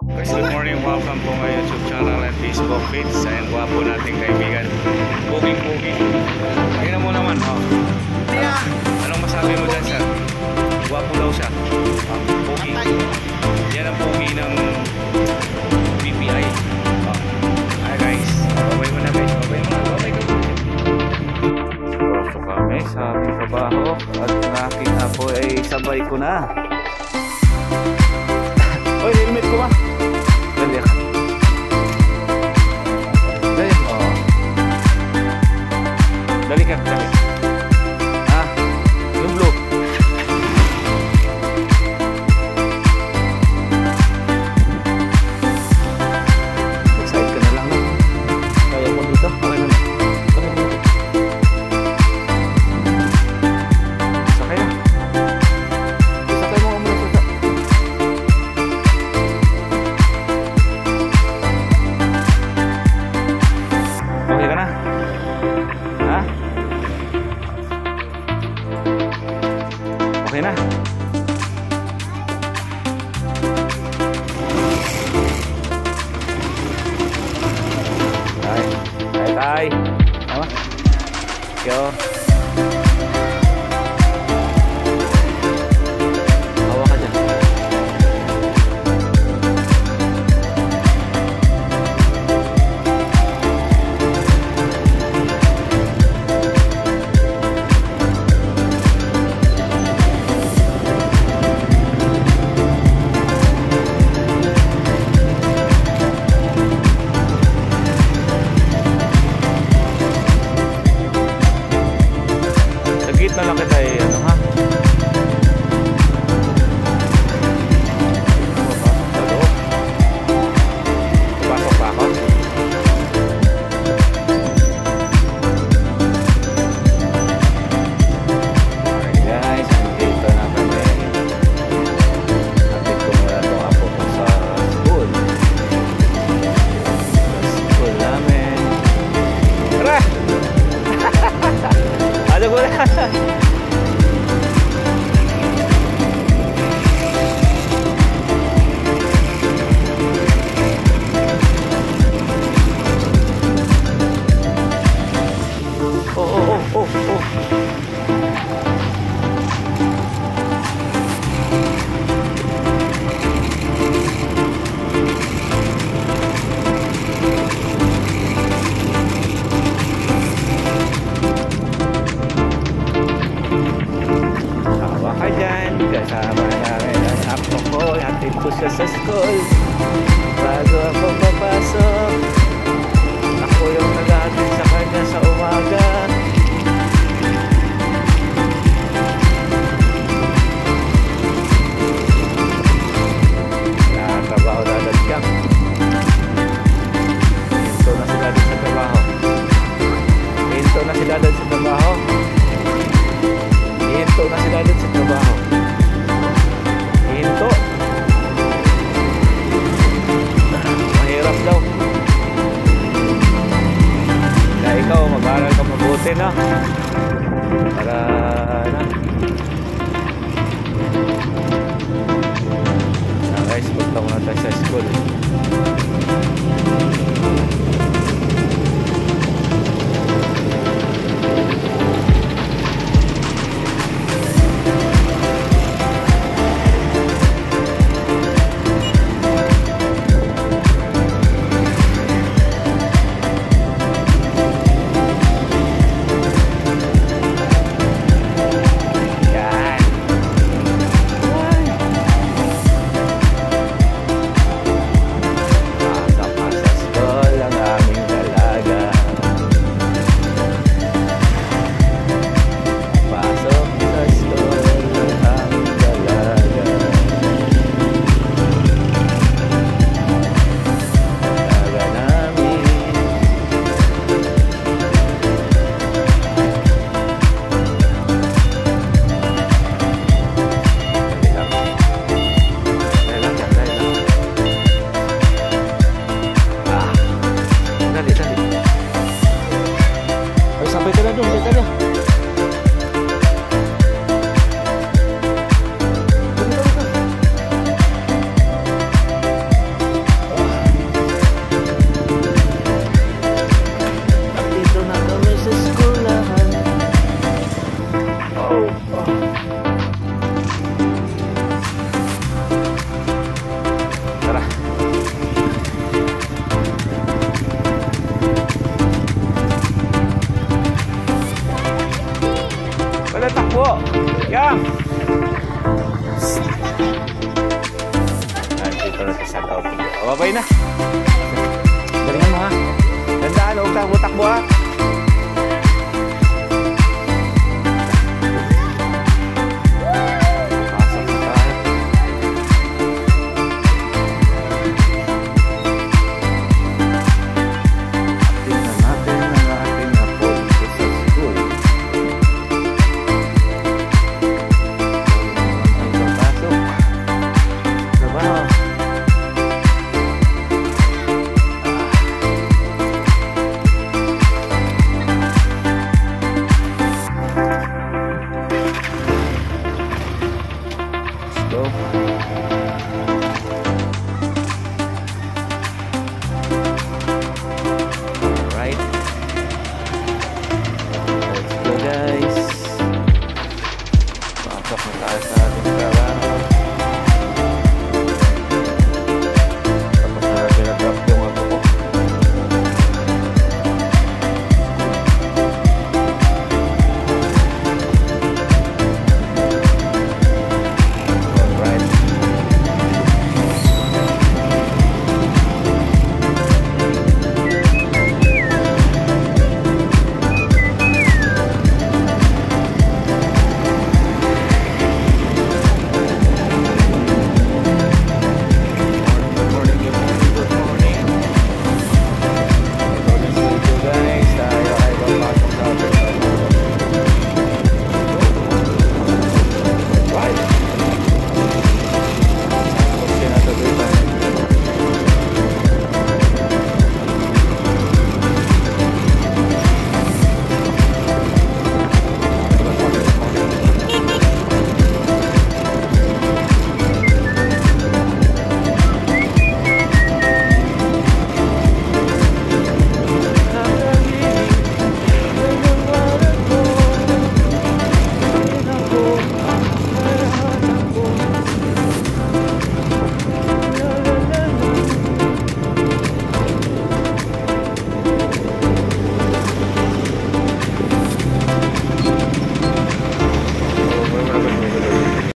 Guys, good morning. Welcome po my YouTube channel and Facebook page. Ayan, gwapo nating kaibigan. Pogi-pogi. Tingnan mo naman, oh. Anong masabi mo dyan, sir? Gwapo daw siya. Pogi. Yan ang pogi ng BPI. Hi guys. Babay mo na guys. Babay mo na. Babay ka. Pasok kami sa aming trabaho at ang aking apo ay sabay ko na. Oy, helmet ko ba? Dali ka. Dali. Oh. Dali ka. Dali. Ah, yung blue. Excited ka na lang na. Kaya mo dito. Okay na. Sakay na. Sakay mo muna sa okay ka na? Ha? Okay na? Tay. Tama? Yo. Hawa ka dyan. Sagit na lang kita eh, ano ha? Pasok pa ako? Alright guys, andito na kami. Natin ko muna itong apo ko sa school. Sa school namin. Tara! Ano ko na? Kasama namin ang apo ko, hatid ko siya sa school bago ako papasok. Ako yung naghahatid sa kanya sa umaga. Nakatrabaho na agad siya. Hinto na sila doon sa trabaho. Hinto na sila doon sa trabaho. Hinto na sila doon sa trabaho. Hinto. Mahirap daw. Kaya ikaw, mag-aral ka mabuti na. Para na. Guys, punta ko na tayo sa school. Okay. Babay na. Galingan mo ha. Gandaan, huwag kang utak mo ha.